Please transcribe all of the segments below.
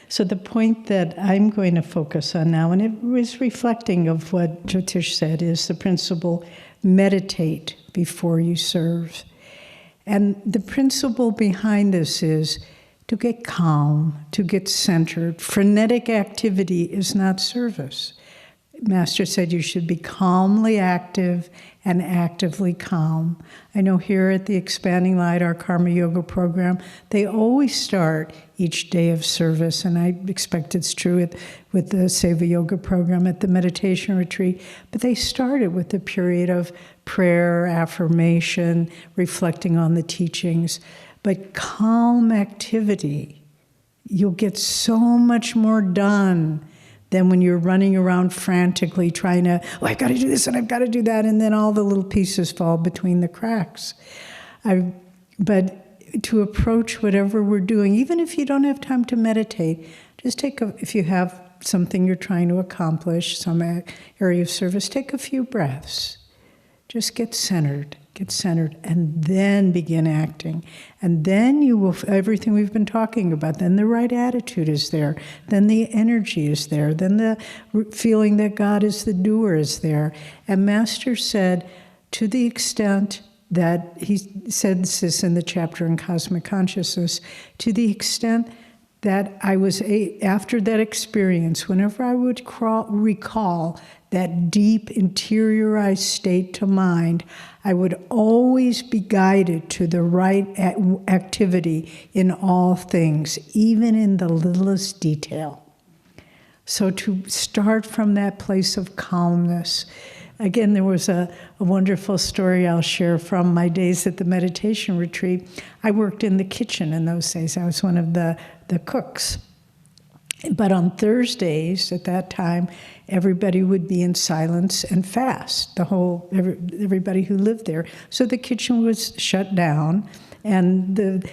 So the point that I'm going to focus on now, and it was reflecting of what Jyotish said, is the principle, meditate before you serve. And the principle behind this is to get calm, to get centered. Frenetic activity is not service. Master said you should be calmly active and actively calm. I know here at the Expanding Light, our Karma Yoga program, they always start each day of service, and I expect it's true with the Seva Yoga program at the Meditation Retreat, but they started with a period of prayer, affirmation, reflecting on the teachings. But calm activity, you'll get so much more done than when you're running around frantically trying to, I've got to do this and I've got to do that, and then all the little pieces fall between the cracks. But to approach whatever we're doing, even if you don't have time to meditate, just if you have something you're trying to accomplish, some area of service, take a few breaths. Just get centered, and then begin acting. And then you will, everything we've been talking about, then the right attitude is there, then the energy is there, then the feeling that God is the doer is there. And Master said, to the extent that, he said this in the chapter in Cosmic Consciousness, to the extent that I was, after that experience, whenever I would recall that deep interiorized state to mind, I would always be guided to the right activity in all things, even in the littlest detail. So to start from that place of calmness. Again, there was a wonderful story I'll share from my days at the meditation retreat. I worked in the kitchen in those days. I was one of the cooks. But on Thursdays at that time, everybody would be in silence and fast, everybody who lived there. So the kitchen was shut down, and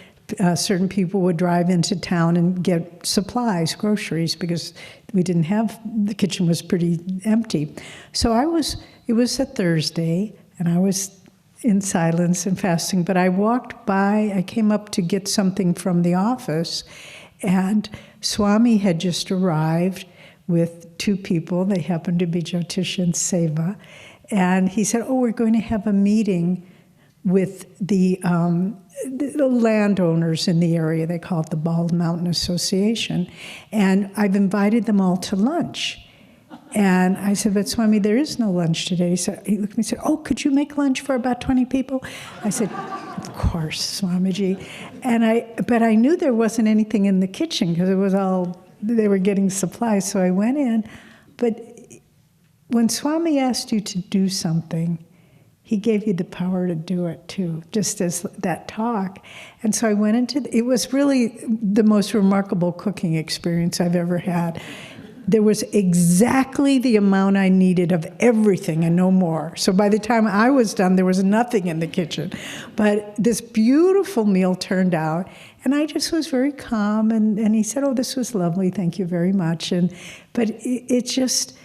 certain people would drive into town and get supplies, groceries, because the kitchen was pretty empty. So it was a Thursday, and I was in silence and fasting, but I walked by, I came up to get something from the office, and Swami had just arrived with two people. They happened to be Jyotish and Seva. And he said, we're going to have a meeting with the landowners in the area. They call it the Bald Mountain Association. And I've invited them all to lunch. And I said, but Swami, there is no lunch today. He looked at me and said, could you make lunch for about 20 people? I said, of course, Swamiji. But I knew there wasn't anything in the kitchen because it was they were getting supplies, so I went in. But when Swami asked you to do something, he gave you the power to do it too, just as that talk. And so I went it was really the most remarkable cooking experience I've ever had. There was exactly the amount I needed of everything and no more. So by the time I was done, there was nothing in the kitchen. But this beautiful meal turned out, and I just was very calm. And he said, this was lovely, thank you very much. But it just,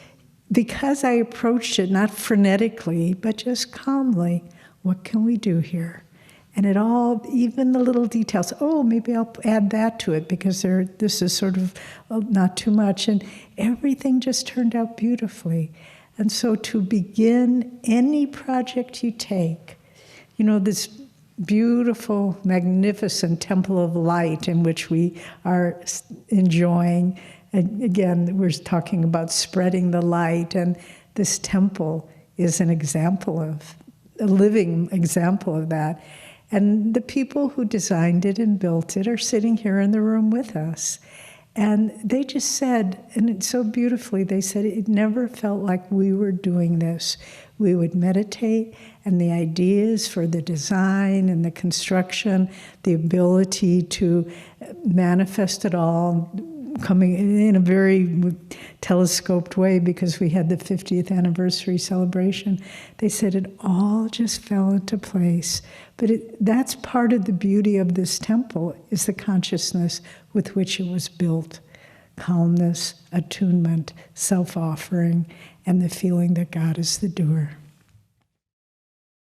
because I approached it not frenetically, but just calmly, what can we do here? And it all, even the little details, maybe I'll add that to it because this is sort of not too much. And everything just turned out beautifully. And so to begin any project you take, this beautiful, magnificent temple of light in which we are enjoying. And again, we're talking about spreading the light. And this temple is an example of, a living example of that. And the people who designed it and built it are sitting here in the room with us. And they just said, and so beautifully, they said it never felt like we were doing this. We would meditate, and the ideas for the design and the construction, the ability to manifest it all, coming in a very telescoped way because we had the 50th anniversary celebration. They said it all just fell into place. But that's part of the beauty of this temple, is the consciousness with which it was built. Calmness, attunement, self-offering, and the feeling that God is the doer.